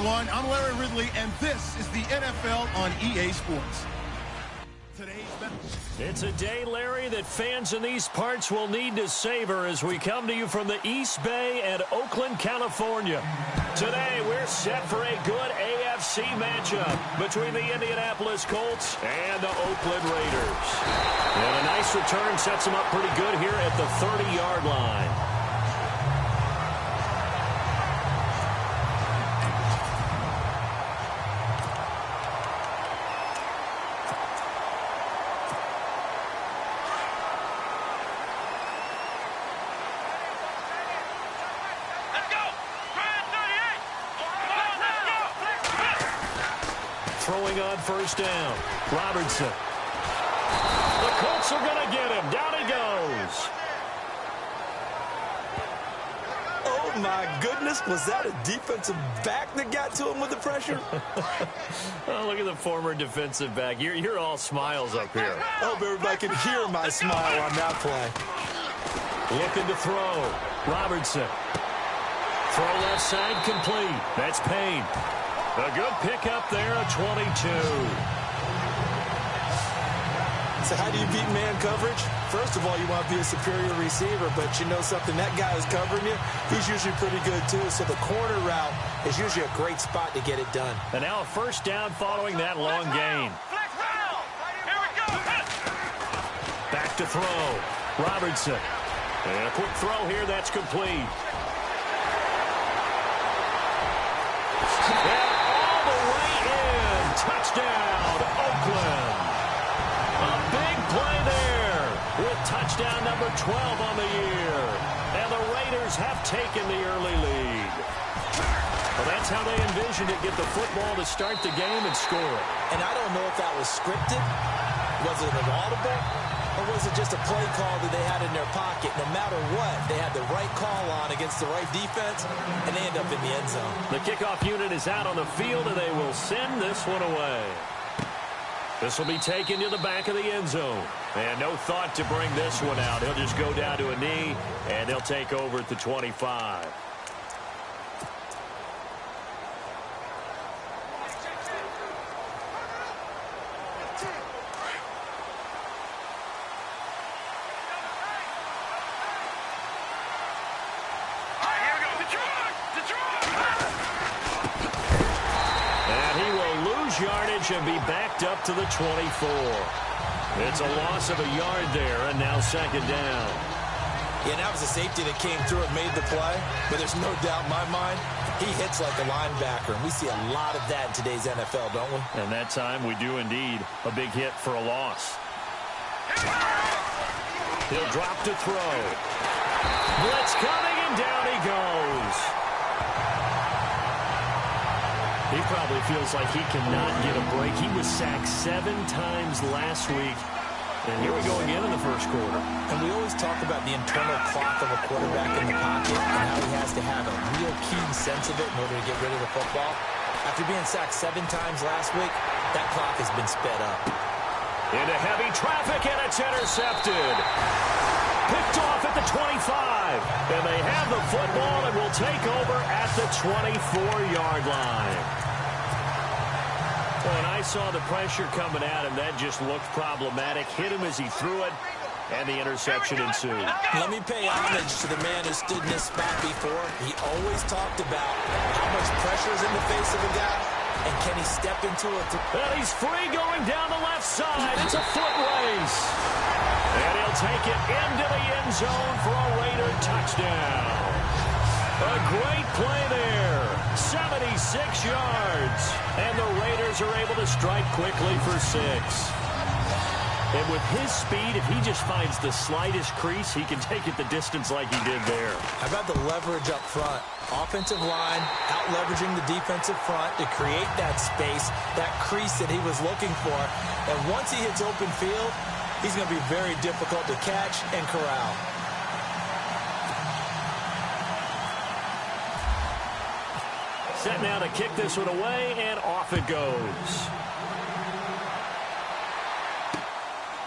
everyone. I'm Larry Ridley, and this is the NFL on EA Sports. It's a day, Larry, that fans in these parts will need to savor as we come to you from the East Bay and Oakland, California. Today, we're set for a good AFC matchup between the Indianapolis Colts and the Oakland Raiders. And a nice return sets them up pretty good here at the 30-yard line. Throwing on first down. Robertson. The Colts are going to get him. Down he goes. Oh, my goodness. Was that a defensive back that got to him with the pressure? Oh, look at the former defensive back. You're all smiles up here. I hope everybody can hear my smile on that play. Looking to throw. Robertson. Throw left side complete. That's Payne. A good pickup there, a 22. So how do you beat man coverage? First of all, you want to be a superior receiver, but you know something, that guy who's covering you, he's usually pretty good too. So the corner route is usually a great spot to get it done. And now a first down following that long gain. Back to throw. Robertson. And a quick throw here, that's complete. Touchdown, Oakland. A big play there with touchdown number 12 on the year. And the Raiders have taken the early lead. Well, that's how they envisioned it, get the football to start the game and score it. And I don't know if that was scripted. Was it an audible? Or was it just a play call that they had in their pocket? No matter what, they had the right call on against the right defense, and they end up in the end zone. The kickoff unit is out on the field, and they will send this one away. This will be taken to the back of the end zone. And no thought to bring this one out. He'll just go down to a knee, and they'll take over at the 25. Yardage and be backed up to the 24. It's a loss of a yard there, and now second down. Yeah, that was a safety that came through and made the play, but there's no doubt in my mind, he hits like a linebacker, and we see a lot of that in today's NFL, don't we? And that time we do indeed. A big hit for a loss. He'll drop to throw. Blitz coming, and down he goes. He probably feels like he cannot get a break. He was sacked 7 times last week. And here we go again in the first quarter. And we always talk about the internal clock of a quarterback in the pocket and how he has to have a real keen sense of it in order to get rid of the football. After being sacked 7 times last week, that clock has been sped up. Into heavy traffic, and it's intercepted. Picked off at the 25. And they have the football and will take over at the 24-yard line. Well, and I saw the pressure coming at him. That just looked problematic. Hit him as he threw it, and the interception ensued. Let me pay homage to the man who stood in this spot before. He always talked about how much pressure is in the face of a guy, and can he step into it? And he's free going down the left side. It's a foot race. And he'll take it into the end zone for a Raider touchdown. A great play there. 76 yards. And the Raiders are able to strike quickly for 6. And with his speed, if he just finds the slightest crease, he can take it the distance like he did there. How about the leverage up front? Offensive line out-leveraging the defensive front to create that space, that crease that he was looking for. And once he hits open field, he's going to be very difficult to catch and corral. Set now to kick this one away, and off it goes.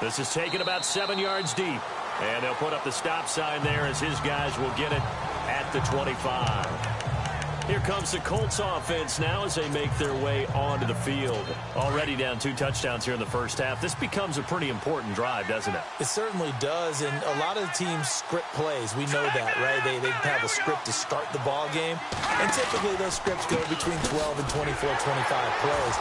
This is taken about 7 yards deep. And they'll put up the stop sign there as his guys will get it at the 25. Here comes the Colts offense now as they make their way onto the field. Already down 2 touchdowns here in the first half. This becomes a pretty important drive, doesn't it? It certainly does, and a lot of the teams script plays. We know that, right? They have a script to start the ball game, and typically those scripts go between 12 and 24, 25 plays.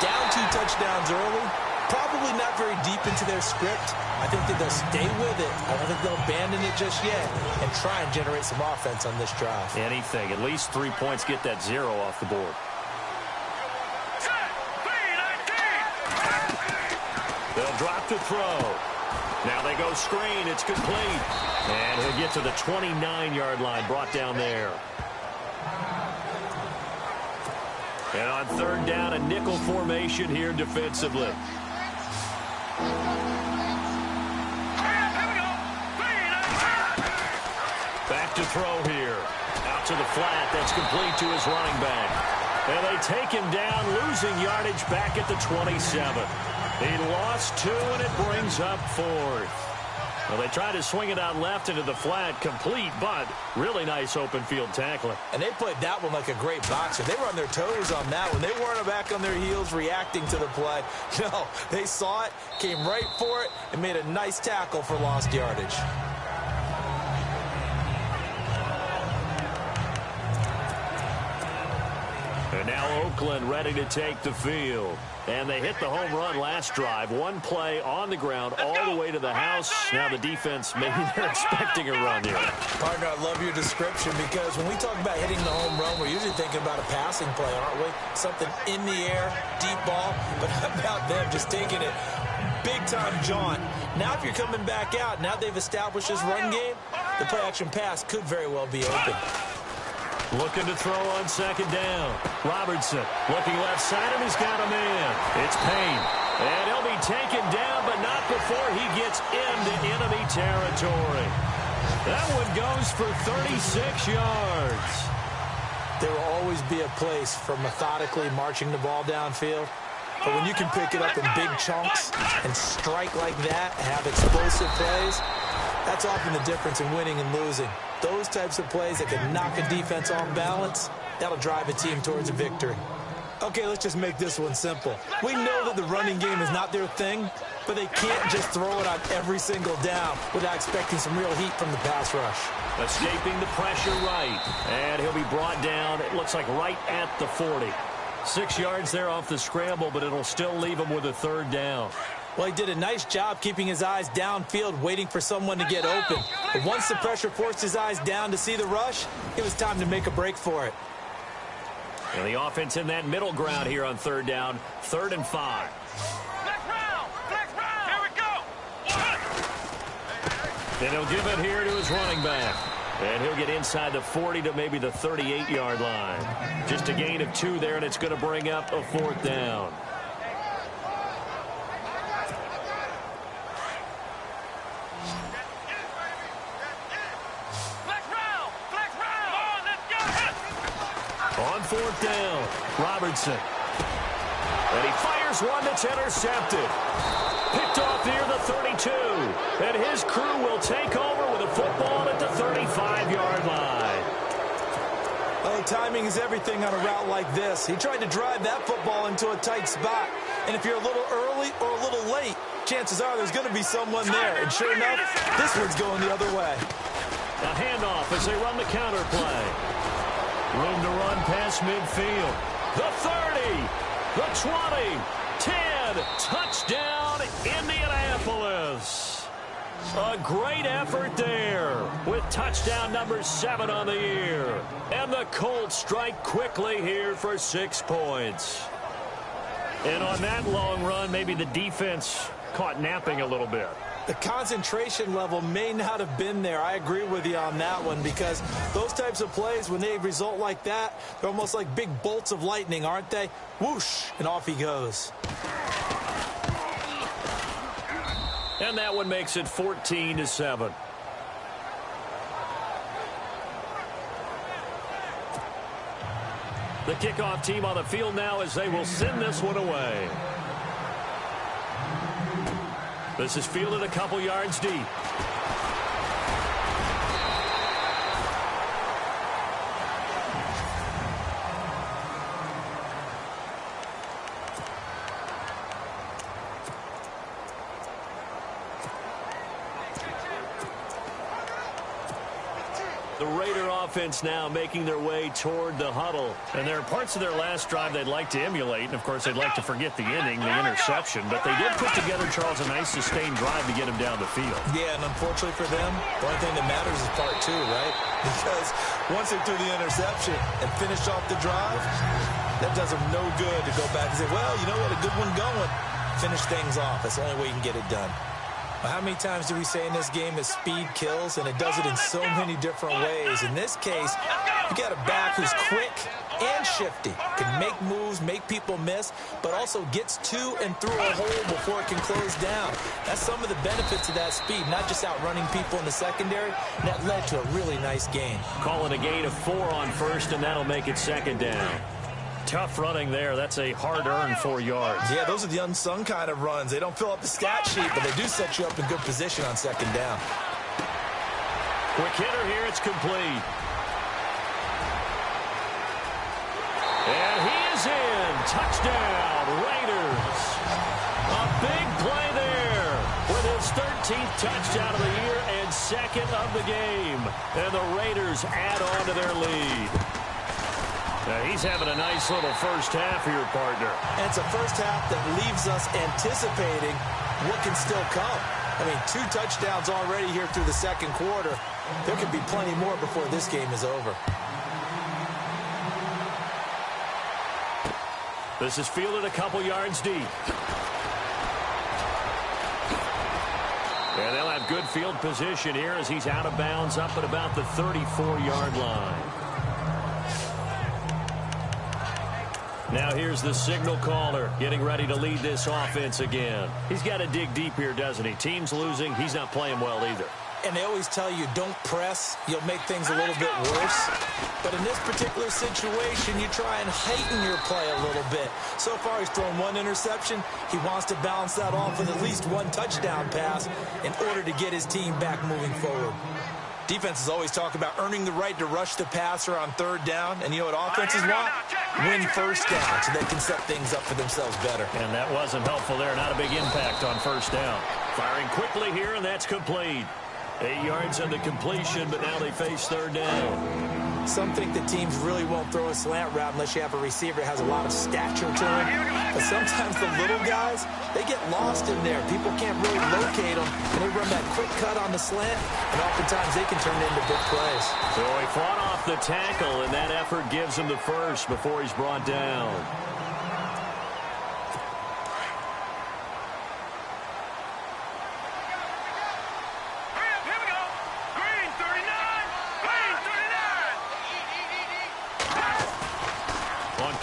Down 2 touchdowns early, probably not very deep into their script. I think that they'll stay with it. I don't think they'll abandon it just yet and try and generate some offense on this drive. Anything. At least 3 points, get that 0 off the board. They'll drop to throw. Now they go screen. It's complete. And he'll get to the 29-yard line, brought down there. And on 3rd down, a nickel formation here defensively. Back to throw here. Out to the flat. That's complete to his running back. And they take him down, losing yardage back at the 27. He lost 2, and it brings up 4th. Well, they tried to swing it out left into the flat, complete, but really nice open field tackling. And they played that one like a great boxer. They were on their toes on that one. They weren't back on their heels reacting to the play. No, they saw it, came right for it, and made a nice tackle for lost yardage. And now Oakland ready to take the field. And they hit the home run last drive. 1 play on the ground all the way to the house. Now the defense, maybe they're expecting a run here. Partner, I love your description because when we talk about hitting the home run, we're usually thinking about a passing play, aren't we? Something in the air, deep ball. But how about them just taking it big-time jaunt? Now if you're coming back out, now they've established this run game, the play-action pass could very well be open. Looking to throw on 2nd down. Robertson looking left side, and he's got a man. It's Payne. And he'll be taken down, but not before he gets into enemy territory. That one goes for 36 yards. There will always be a place for methodically marching the ball downfield. But when you can pick it up in big chunks and strike like that, have explosive plays, that's often the difference in winning and losing. Those types of plays that can knock a defense off balance, that'll drive a team towards a victory. Okay, let's just make this one simple. We know that the running game is not their thing, but they can't just throw it on every single down without expecting some real heat from the pass rush. Escaping the pressure right. And he'll be brought down, it looks like right at the 40. 6 yards there off the scramble, but it'll still leave him with a 3rd down. Well, he did a nice job keeping his eyes downfield, waiting for someone to get open. But once the pressure forced his eyes down to see the rush, it was time to make a break for it. And the offense in that middle ground here on 3rd down, 3rd and 5. Here we go. And he'll give it here to his running back. And he'll get inside the 40 to maybe the 38-yard line. Just a gain of 2 there, and it's going to bring up a 4th down. On 4th down, Robertson. And he fires one that's intercepted. Picked off near the 32. And his crew will take over with a football at the 35-yard line. Oh, timing is everything on a route like this. He tried to drive that football into a tight spot. And if you're a little early or a little late, chances are there's going to be someone there. And sure enough, this one's going the other way. A handoff as they run the counter play. Room to run past midfield. The 30, the 20, 10, touchdown, Indianapolis. A great effort there with touchdown number 7 on the year. And the Colts strike quickly here for 6 points. And on that long run, maybe the defense caught napping a little bit. The concentration level may not have been there. I agree with you on that one because those types of plays, when they result like that, they're almost like big bolts of lightning, aren't they? Whoosh, and off he goes. And that one makes it 14-7. The kickoff team on the field now as they will send this one away. This is fielded a couple yards deep. The Raider offense now making their way toward the huddle. And there are parts of their last drive they'd like to emulate. And, of course, they'd like to forget the inning, the interception. But they did put together, Charles, a nice sustained drive to get him down the field. Yeah, and unfortunately for them, the only thing that matters is part two, right? Because once they threw the interception and finished off the drive, that does them no good to go back and say, well, you know what, a good one going. Finish things off. That's the only way you can get it done. How many times do we say in this game that speed kills, and it does it in so many different ways? In this case, you got a back who's quick and shifty, can make moves, make people miss, but also gets to and through a hole before it can close down. That's some of the benefits of that speed, not just outrunning people in the secondary. And that led to a really nice gain. Calling a gain of 4 on first, and that'll make it second down. Tough running there. That's a hard-earned 4 yards. Yeah, those are the unsung kind of runs. They don't fill up the stat sheet, but they do set you up in good position on second down. Quick hitter here. It's complete. And he is in. Touchdown, Raiders. A big play there with his 13th touchdown of the year and second of the game. And the Raiders add on to their lead. Now he's having a nice little first half here, partner. And it's a first half that leaves us anticipating what can still come. I mean, 2 touchdowns already here through the second quarter. There could be plenty more before this game is over. This is fielded a couple yards deep. And they'll have good field position here as he's out of bounds up at about the 34-yard line. Now here's the signal caller getting ready to lead this offense again. He's got to dig deep here, doesn't he? Team's losing. He's not playing well either. And they always tell you, don't press. You'll make things a little bit worse. But in this particular situation, you try and heighten your play a little bit. So far, he's thrown 1 interception. He wants to balance that off with at least 1 touchdown pass in order to get his team back moving forward. Defenses always talk about earning the right to rush the passer on 3rd down. And you know what offenses want? Win first down so they can set things up for themselves better. And that wasn't helpful there. Not a big impact on first down. Firing quickly here, and that's complete. 8 yards on the completion, but now they face 3rd down. Some think that teams really won't throw a slant route unless you have a receiver that has a lot of stature to him. But sometimes the little guys, they get lost in there. People can't really locate them, and they run that quick cut on the slant, and oftentimes they can turn into big plays. So he fought off the tackle, and that effort gives him the first before he's brought down.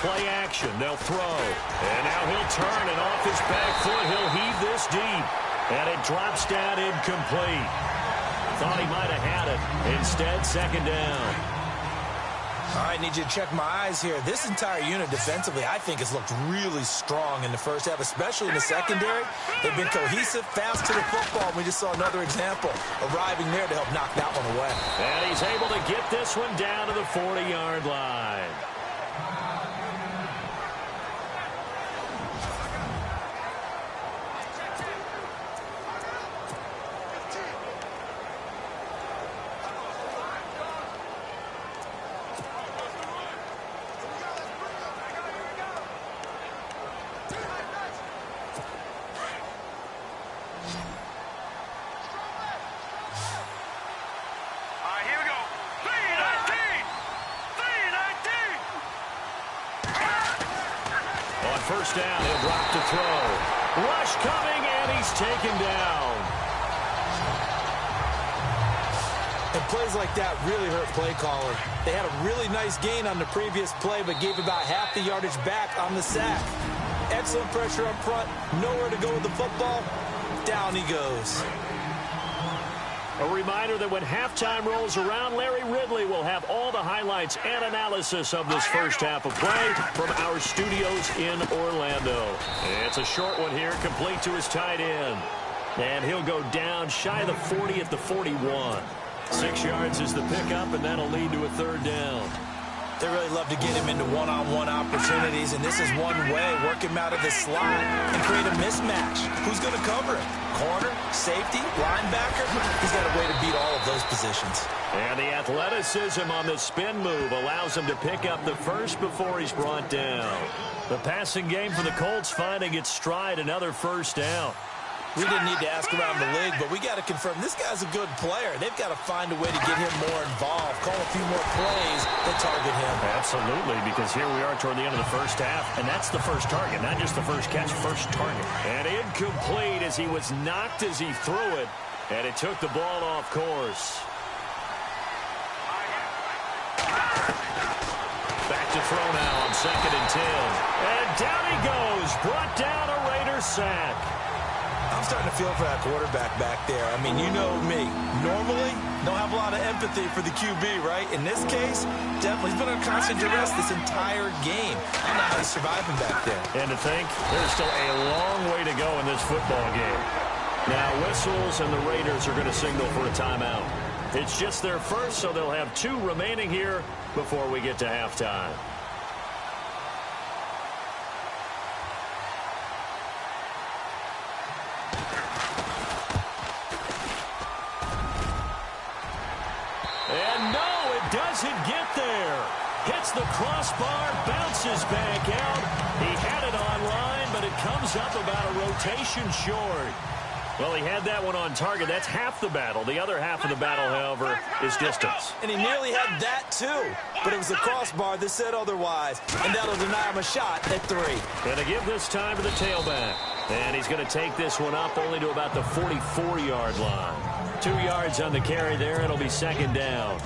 Play action, they'll throw. And now he'll turn, and off his back foot, he'll heave this deep. And it drops down incomplete. Thought he might have had it. Instead, second down. All right, need you to check my eyes here. This entire unit defensively, I think, has looked really strong in the first half, especially in the secondary. They've been cohesive, fast to the football. We just saw another example arriving there to help knock that one away. And he's able to get this one down to the 40-yard line. First down, he'll drop to throw. Rush coming, and he's taken down. And plays like that really hurt play calling. They had a really nice gain on the previous play, but gave about half the yardage back on the sack. Excellent pressure up front, nowhere to go with the football. Down he goes. A reminder that when halftime rolls around, Larry Ridley will have all the highlights and analysis of this first half of play from our studios in Orlando. It's a short one here, complete to his tight end. And he'll go down shy of the 40 at the 41. 6 yards is the pickup, and that'll lead to a 3rd down. They really love to get him into one-on-one opportunities, and this is one way. Work him out of the slot and create a mismatch. Who's going to cover it? Corner, safety, linebacker? He's got a way to beat all of those positions. positions. And the athleticism on the spin move allows him to pick up the first before he's brought down. The passing game for the Colts finding its stride, another first down. We didn't need to ask around the league, but we got to confirm this guy's a good player. They've got to find a way to get him more involved, call a few more plays that target him. Absolutely, because here we are toward the end of the first half, and that's the first target, not just the first catch, first target. And incomplete as he was knocked as he threw it, and it took the ball off course. Back to throw now on 2nd and 10. And down he goes, brought down a Raiders sack. I'm starting to feel for that quarterback back there. I mean, you know me. Normally, don't have a lot of empathy for the QB, right? In this case, definitely. He's been under constant duress this entire game. I don't know how he's surviving back there. And to think, there's still a long way to go in this football game. Now, whistles and the Raiders are going to signal for a timeout. It's just their first, so they'll have 2 remaining here before we get to halftime. And no, it doesn't get there. Hits the crossbar, bounces back out. He had it online, but it comes up about a rotation short. Well, he had that one on target. That's half the battle. The other half of the battle, however, is distance. And he nearly had that, too. But it was the crossbar that said otherwise. And that'll deny him a shot at 3. Going to give this time to the tailback. And he's going to take this one up only to about the 44-yard line. 2 yards on the carry there. It'll be 2nd down.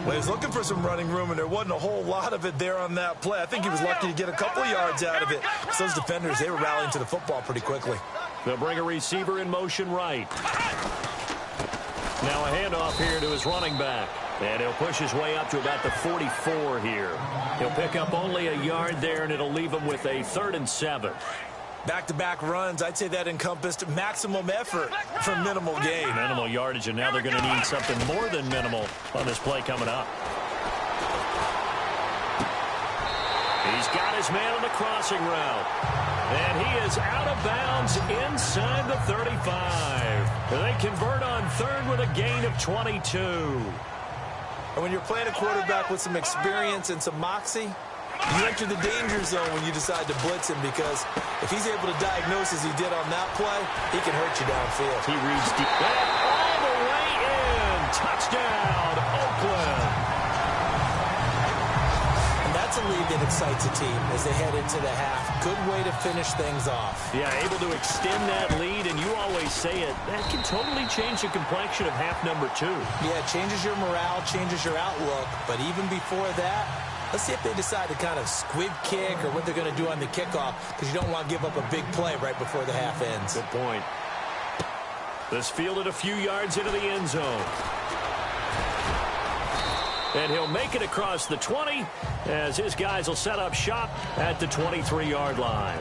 Well, he was looking for some running room, and there wasn't a whole lot of it there on that play. I think he was lucky to get a couple of yards out of it. So those defenders, they were rallying to the football pretty quickly. They'll bring a receiver in motion right. Now a handoff here to his running back. And he'll push his way up to about the 44 here. He'll pick up only a yard there, and it'll leave him with a 3rd and 7. Back-to-back runs, I'd say that encompassed maximum effort for minimal gain. Minimal yardage, and now they're going to need something more than minimal on this play coming up. He's got his man on the crossing route. And he is out of bounds inside the 35. They convert on 3rd with a gain of 22. And when you're playing a quarterback with some experience and some moxie, you enter the danger zone when you decide to blitz him, because if he's able to diagnose as he did on that play, he can hurt you downfield. He reads deep. And all the way in. Touchdown, Oakland. And that's a lead that excites a team as they head into the half. Good way to finish things off. Yeah, able to extend that lead, and you always say it, that can totally change the complexion of half number 2. Yeah, it changes your morale, changes your outlook, but even before that, let's see if they decide to kind of squib kick or what they're going to do on the kickoff, because you don't want to give up a big play right before the half ends. Good point. This fielded a few yards into the end zone. And he'll make it across the 20 as his guys will set up shop at the 23-yard line.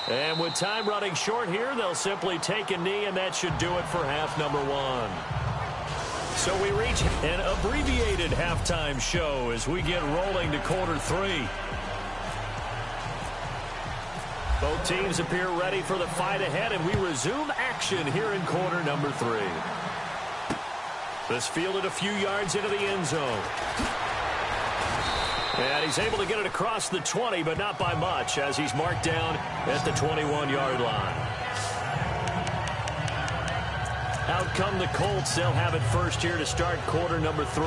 And with time running short here, they'll simply take a knee, and that should do it for half number 1. So we reach an abbreviated halftime show as we get rolling to quarter 3. Both teams appear ready for the fight ahead, and we resume action here in quarter number 3. This fielded a few yards into the end zone. And he's able to get it across the 20, but not by much, as he's marked down at the 21-yard line. Out come the Colts. They'll have it first here to start quarter number 3.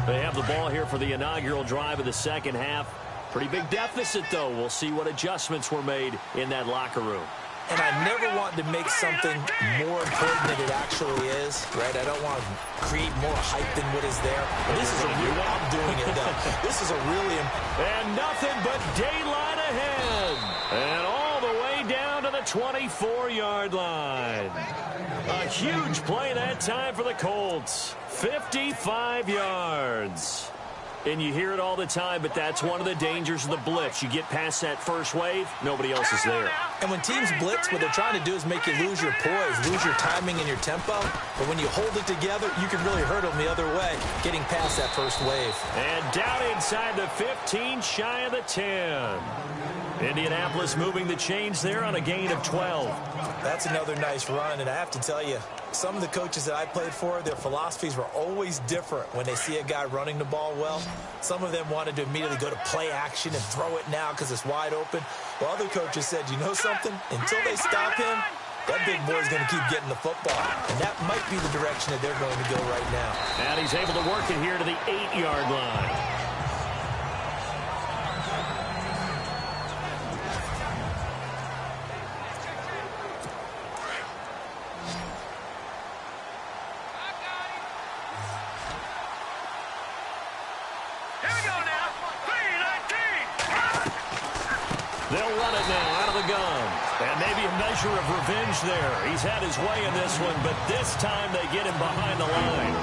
They have the ball here for the inaugural drive of the second half. Pretty big deficit, though. We'll see what adjustments were made in that locker room. And I never want to make something more important than it actually is, right? I don't want to create more hype than what is there. This is a real, I'm doing it, though. This is a really... And nothing but daylight ahead. And all the way down to the 24-yard line. A huge play that time for the Colts. 55 yards. And you hear it all the time, but that's one of the dangers of the blitz. You get past that first wave, nobody else is there. And when teams blitz, what they're trying to do is make you lose your poise, lose your timing and your tempo. But when you hold it together, you can really hurt them the other way, getting past that first wave. And down inside the 15, shy of the 10. Indianapolis moving the chains there on a gain of 12. That's another nice run, and I have to tell you, some of the coaches that I played for, their philosophies were always different when they see a guy running the ball well. Some of them wanted to immediately go to play action and throw it now because it's wide open. While other coaches said, you know something? Until they stop him, that big boy's going to keep getting the football. And that might be the direction that they're going to go right now. And he's able to work it here to the 8-yard line. They'll run it now out of the gun. And maybe a measure of revenge there. He's had his way in this one, but this time they get him behind the line.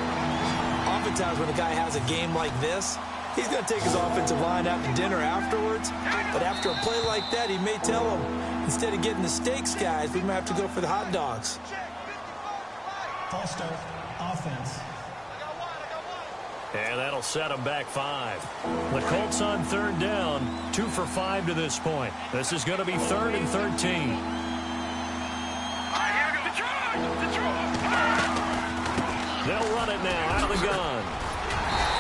Oftentimes when a guy has a game like this, he's going to take his offensive line out to dinner afterwards. But after a play like that, he may tell him, instead of getting the steaks, guys, we might have to go for the hot dogs. False start, offense. And that'll set him back 5. The Colts on 3rd down, 2 for 5 to this point. This is going to be 3rd and 13. They'll run it now out of the gun.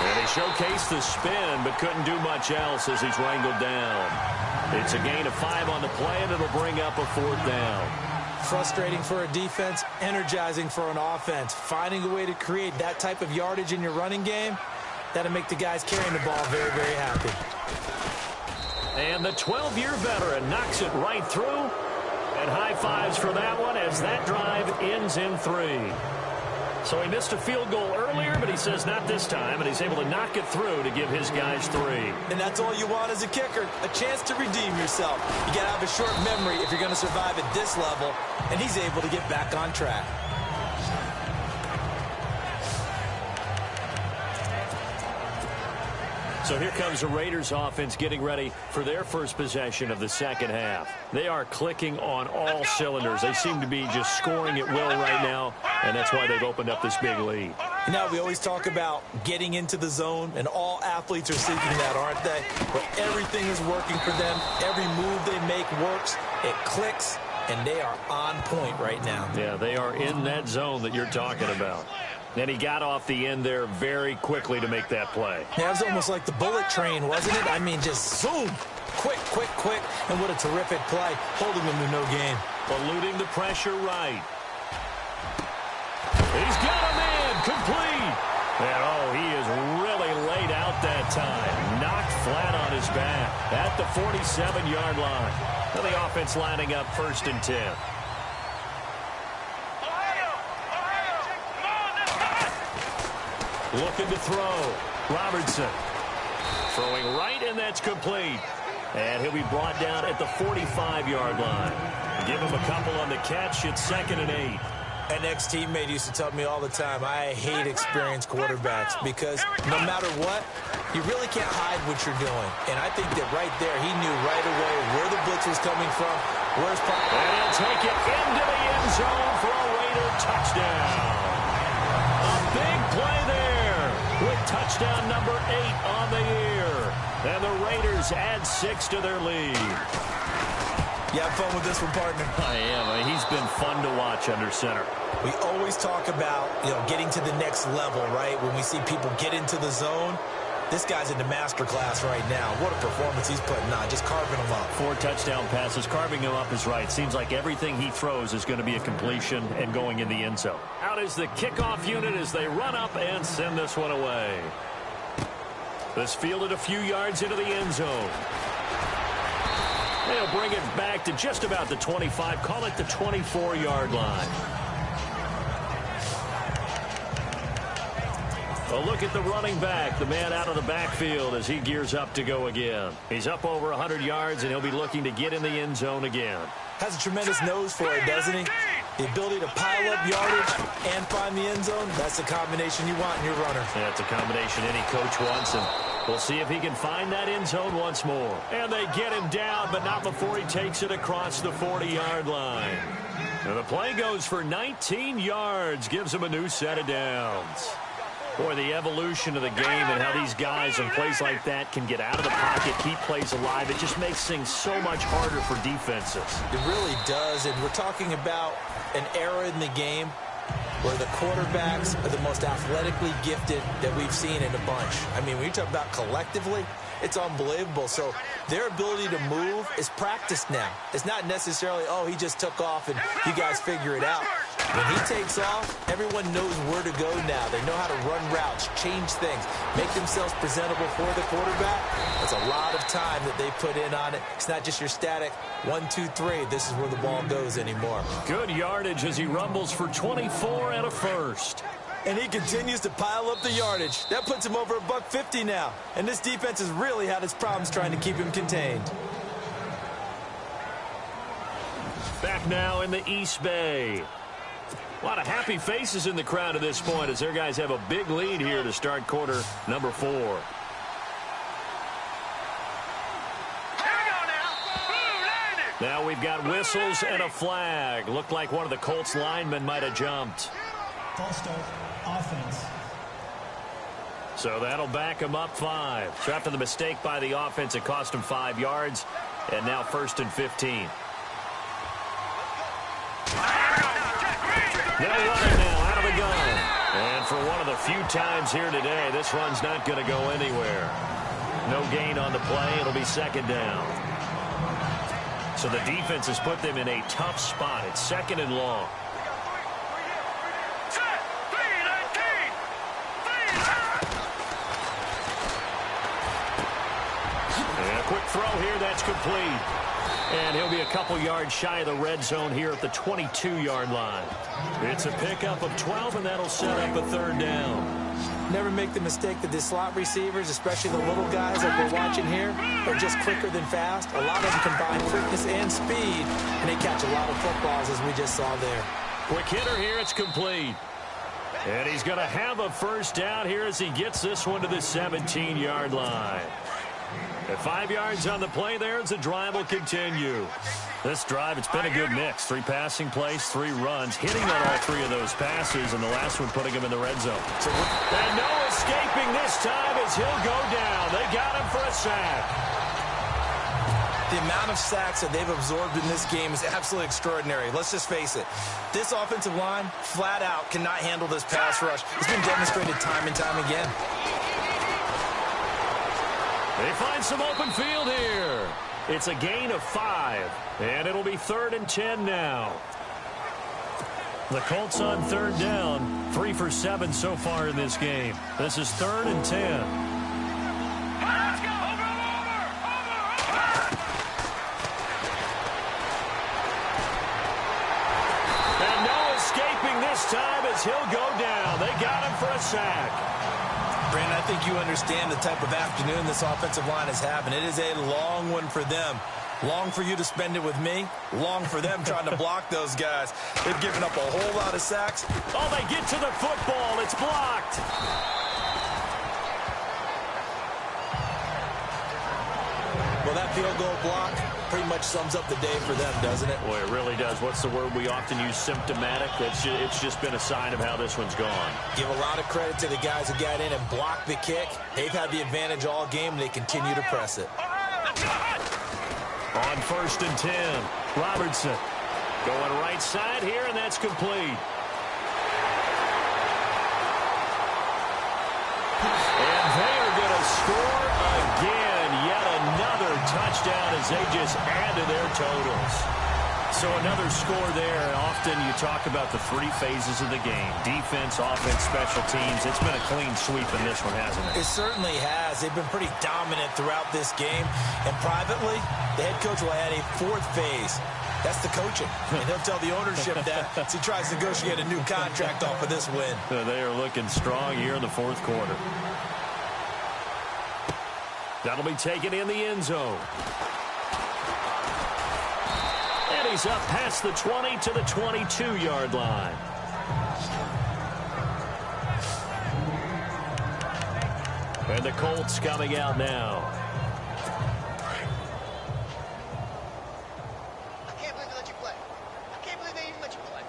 And he showcased the spin, but couldn't do much else as he's wrangled down. It's a gain of 5 on the play, and it'll bring up a 4th down. Frustrating for a defense, energizing for an offense. Finding a way to create that type of yardage in your running game, that'll make the guys carrying the ball very, very happy. And the 12-year veteran knocks it right through. And high fives for that one as that drive ends in 3. So he missed a field goal earlier, but he says not this time, and he's able to knock it through to give his guys 3. And that's all you want as a kicker, a chance to redeem yourself. You got to have a short memory if you're going to survive at this level, and he's able to get back on track. So here comes the Raiders offense getting ready for their first possession of the second half. They are clicking on all cylinders. They seem to be just scoring at will right now, and that's why they've opened up this big lead. Now, we always talk about getting into the zone, and all athletes are seeking that, aren't they? But everything is working for them. Every move they make works. It clicks, and they are on point right now. Yeah, they are in that zone that you're talking about. And he got off the end there very quickly to make that play. Yeah, it was almost like the bullet train, wasn't it? I mean, just zoom. Quick, quick, quick. And what a terrific play, holding them to no gain. Eluding the pressure right. He's got a man complete. And, oh, he is really laid out that time. Knocked flat on his back at the 47-yard line. Well, the offense lining up 1st and 10. Looking to throw. Robertson. Throwing right, and that's complete. And he'll be brought down at the 45-yard line. Give him a couple on the catch. It's 2nd and 8. An ex-teammate used to tell me all the time, I hate experienced quarterbacks because no matter what, you really can't hide what you're doing. And I think that right there, he knew right away where the blitz was coming from, where's and he'll take it into the end zone for a Raider touchdown. A big play there with touchdown number 8 on the year. And the Raiders add 6 to their lead. You have fun with this one, partner? I am. I mean, he's been fun to watch under center. We always talk about, getting to the next level, right? When we see people get into the zone, this guy's in the master class right now. What a performance he's putting on, just carving them up. 4 touchdown passes. Carving him up is right. Seems like everything he throws is going to be a completion and going in the end zone. Out is the kickoff unit as they run up and send this one away. This fielded a few yards into the end zone. They'll bring it back to just about the 25. Call it the 24-yard line. A look at the running back, the man out of the backfield as he gears up to go again. He's up over 100 yards, and he'll be looking to get in the end zone again. Has a tremendous nose for it, doesn't he? The ability to pile up yardage and find the end zone, that's the combination you want in your runner. Yeah, it's a combination any coach wants, and We'll see if he can find that end zone once more. And they get him down, but not before he takes it across the 40-yard line. And the play goes for 19 yards, gives him a new set of downs. Boy, the evolution of the game and how these guys in plays like that can get out of the pocket, keep plays alive, it just makes things so much harder for defenses. It really does, and we're talking about an era in the game where the quarterbacks are the most athletically gifted that we've seen in a bunch. I mean, when you talk about collectively, it's unbelievable. So their ability to move is practiced now. It's not necessarily, oh, he just took off and you guys figure it out. When he takes off, everyone knows where to go now. They know how to run routes, change things, make themselves presentable for the quarterback. That's a lot of time that they put in on it. It's not just your static 1, 2, 3. This is where the ball goes anymore. Good yardage as he rumbles for 24 and a first. And he continues to pile up the yardage. That puts him over $150 now. And this defense has really had its problems trying to keep him contained. Back now in the East Bay. A lot of happy faces in the crowd at this point as their guys have a big lead here to start quarter number 4. Now we've got whistles and a flag. Looked like one of the Colts linemen might have jumped. False start, offense. So that'll back him up 5. So after the mistake by the offense, it cost him 5 yards. And now 1st and 15. They'll run it now out of the gun. And for one of the few times here today, this run's not going to go anywhere. No gain on the play. It'll be 2nd down. So the defense has put them in a tough spot. It's 2nd and long. And a quick throw here. That's complete. And he'll be a couple yards shy of the red zone here at the 22-yard line. It's a pickup of 12, and that'll set up a 3rd down. Never make the mistake that the slot receivers, especially the little guys that we're watching here, are just quicker than fast. A lot of them combine quickness and speed, and they catch a lot of footballs, as we just saw there. Quick hitter here. It's complete. And he's going to have a 1st down here as he gets this one to the 17-yard line. At 5 yards on the play there as the drive will continue. This drive, it's been a good mix. 3 passing plays, 3 runs, hitting on all 3 of those passes, and the last one putting him in the red zone. And no escaping this time as he'll go down. They got him for a sack. The amount of sacks that they've absorbed in this game is absolutely extraordinary. Let's just face it. This offensive line, flat out, cannot handle this pass rush. It's been demonstrated time and time again. They find some open field here. It's a gain of 5, and it'll be 3rd and 10 now. The Colts on 3rd down, 3 for 7 so far in this game. This is 3rd and 10. Let's go. Over. And no escaping this time as he'll go down. They got him for a sack. Brandon, I think you understand the type of afternoon this offensive line is having. It is a long one for them. Long for you to spend it with me. Long for them trying to block those guys. They've given up a whole lot of sacks. Oh, they get to the football. It's blocked. Well, that field goal block pretty much sums up the day for them, doesn't it? Boy, it really does. What's the word we often use? Symptomatic. It's just been a sign of how this one's gone. Give a lot of credit to the guys who got in and blocked the kick. They've had the advantage all game, and they continue to press it. On 1st and 10, Robertson going right side here, and that's complete. And they are going to score again. Yet another touchdown as they just add to their totals. So another score there. Often you talk about the 3 phases of the game. Defense, offense, special teams. It's been a clean sweep in this one, hasn't it? It certainly has. They've been pretty dominant throughout this game. And privately, the head coach will add a 4th phase. That's the coaching. And he'll tell the ownership that as he tries to negotiate a new contract off of this win. They are looking strong here in the 4th quarter. That'll be taken in the end zone. And he's up past the 20 to the 22-yard line. And the Colts coming out now. I can't believe they let you play. I can't believe they even let you play.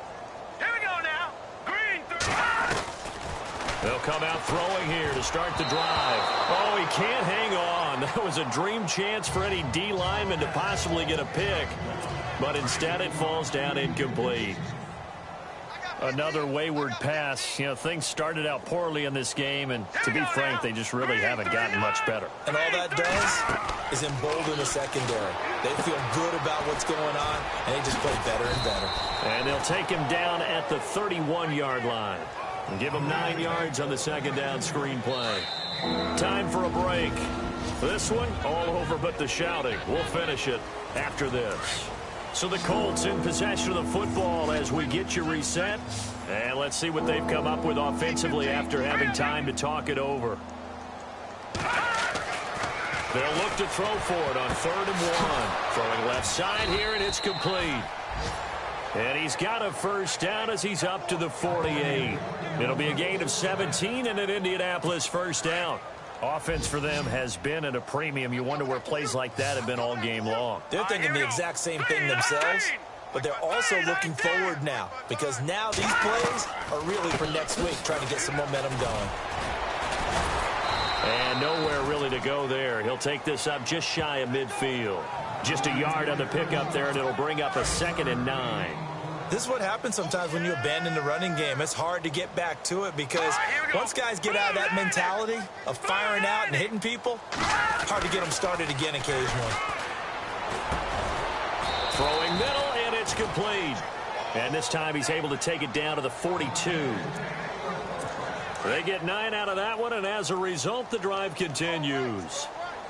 Here we go now. Green through. They'll come out throwing here to start the drive. Oh, he can't hang on. That was a dream chance for any D lineman to possibly get a pick. But instead it falls down incomplete. Another wayward pass. You know, things started out poorly in this game, and to be frank, they just really haven't gotten much better. And all that does is embolden the secondary. They feel good about what's going on, and they just play better and better. And they'll take him down at the 31-yard line. And give him 9 yards on the second down screen play. Time for a break. This one, all over but the shouting. We'll finish it after this. So the Colts in possession of the football as we get you reset. And let's see what they've come up with offensively after having time to talk it over. They'll look to throw for it on 3rd and 1. Throwing left side here, and it's complete. And he's got a first down as he's up to the 48. It'll be a gain of 17 and an Indianapolis first down. Offense for them has been at a premium. You wonder where plays like that have been all game long. They're thinking the exact same thing themselves, but they're also looking forward now because now these plays are really for next week, trying to get some momentum going. And nowhere really to go there. He'll take this up just shy of midfield. Just a yard on the pickup there, and it'll bring up a 2nd and 9. This is what happens sometimes when you abandon the running game. It's hard to get back to it because once guys get out of that mentality of firing out and hitting people, hard to get them started again occasionally. Throwing middle, and it's complete. And this time he's able to take it down to the 42. They get 9 out of that one, and as a result, the drive continues.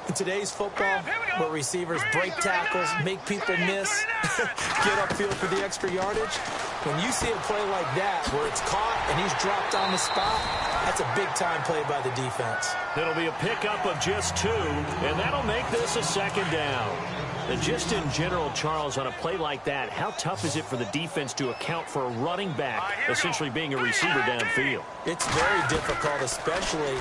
In today's football, where receivers break tackles, make people miss, get upfield for the extra yardage, when you see a play like that where it's caught and he's dropped on the spot, that's a big-time play by the defense. It'll be a pickup of just 2, and that'll make this a 2nd down. And just in general, Charles, on a play like that, how tough is it for the defense to account for a running back essentially being a receiver downfield? It's very difficult, especially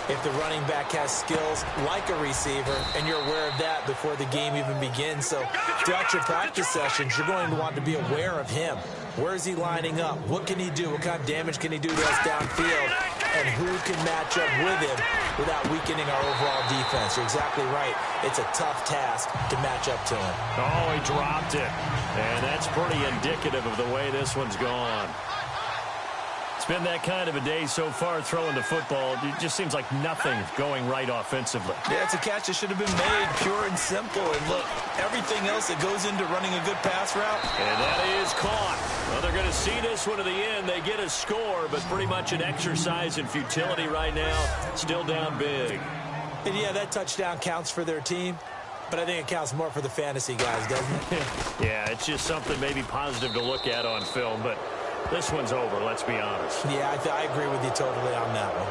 if the running back has skills like a receiver, and you're aware of that before the game even begins. So throughout your practice sessions, you're going to want to be aware of him. Where is he lining up? What can he do? What kind of damage can he do to us downfield? And who can match up with him without weakening our overall defense? You're exactly right. It's a tough task to match up to him. Oh, he dropped it. And that's pretty indicative of the way this one's gone. It's been that kind of a day so far throwing the football. It just seems like nothing going right offensively. Yeah, it's a catch that should have been made pure and simple. And look, everything else that goes into running a good pass route. And that is caught. Well, they're going to see this one to the end. They get a score, but pretty much an exercise in futility right now. Still down big. And yeah, that touchdown counts for their team. But I think it counts more for the fantasy guys, doesn't it? Yeah, it's just something maybe positive to look at on film, but this one's over, let's be honest. Yeah, I agree with you totally on that one.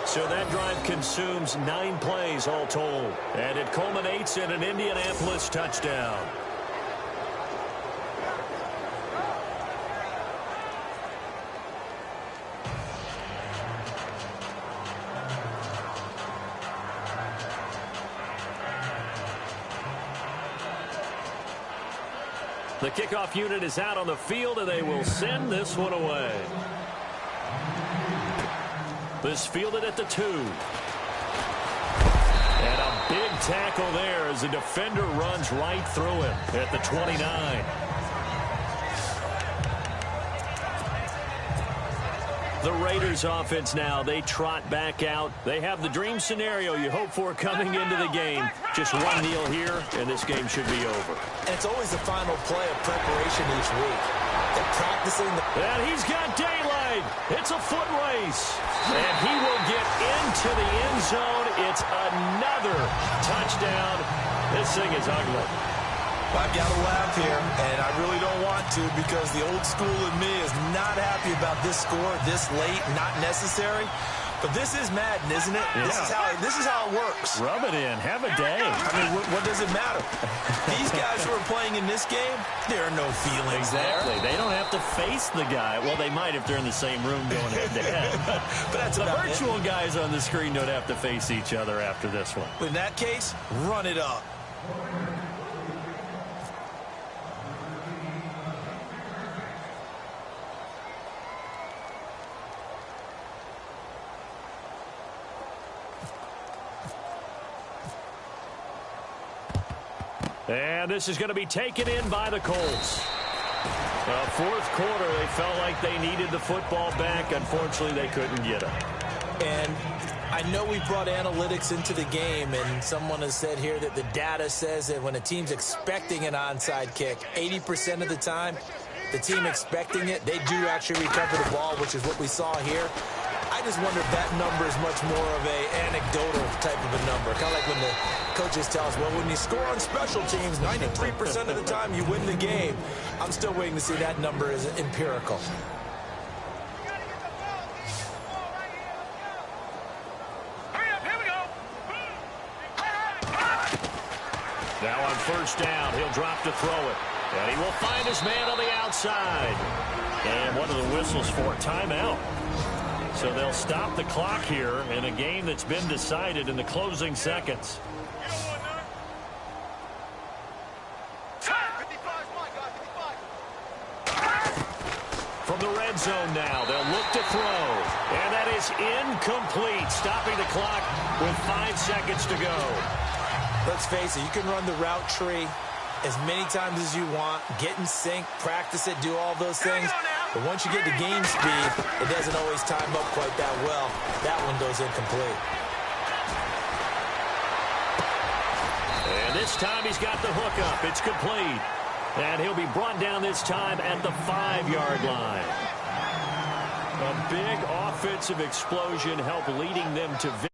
So that drive consumes 9 plays all told, and it culminates in an Indianapolis touchdown. The kickoff unit is out on the field, and they will send this one away. This fielded at the 2. And a big tackle there as the defender runs right through him at the 29. The Raiders offense now, they trot back out. They have the dream scenario you hope for coming into the game. Just 1 kneel here, and this game should be over. And it's always the final play of preparation each week. They're practicing. And he's got daylight. It's a foot race. And he will get into the end zone. It's another touchdown. This thing is ugly. I've got to laugh here, and I really don't want to because the old school in me is not happy about this score this late, not necessary. But this is Madden, isn't it? Yeah. This is how it works. Rub it in. Have a day. I mean, what does it matter? These guys who are playing in this game, there are no feelings Exactly. there. They don't have to face the guy. Well, they might if they're in the same room going head-to-head. But that's the about virtual guys on the screen don't have to face each other after this one. In that case, run it up. And this is going to be taken in by the Colts. Fourth quarter, they felt like they needed the football back. Unfortunately, they couldn't get it. And I know we brought analytics into the game, and someone has said here that the data says that when a team's expecting an onside kick, 80% of the time, the team expecting it, they do actually recover the ball, which is what we saw here. I just wonder if that number is much more of a anecdotal type of a number. Kind of like when the coaches tell us, well, when you score on special teams, 93% of the time you win the game. I'm still waiting to see that number is empirical. Now on first down, he'll drop to throw it. And he will find his man on the outside. And what are the whistles for? Timeout. So they'll stop the clock here in a game that's been decided in the closing seconds. From the red zone now, they'll look to throw. And that is incomplete, stopping the clock with 5 seconds to go. Let's face it, you can run the route tree as many times as you want, get in sync, practice it, do all those things. But once you get to game speed, it doesn't always time up quite that well. That one goes incomplete. And this time he's got the hook up. It's complete. And he'll be brought down this time at the 5-yard line. A big offensive explosion helped leading them to victory.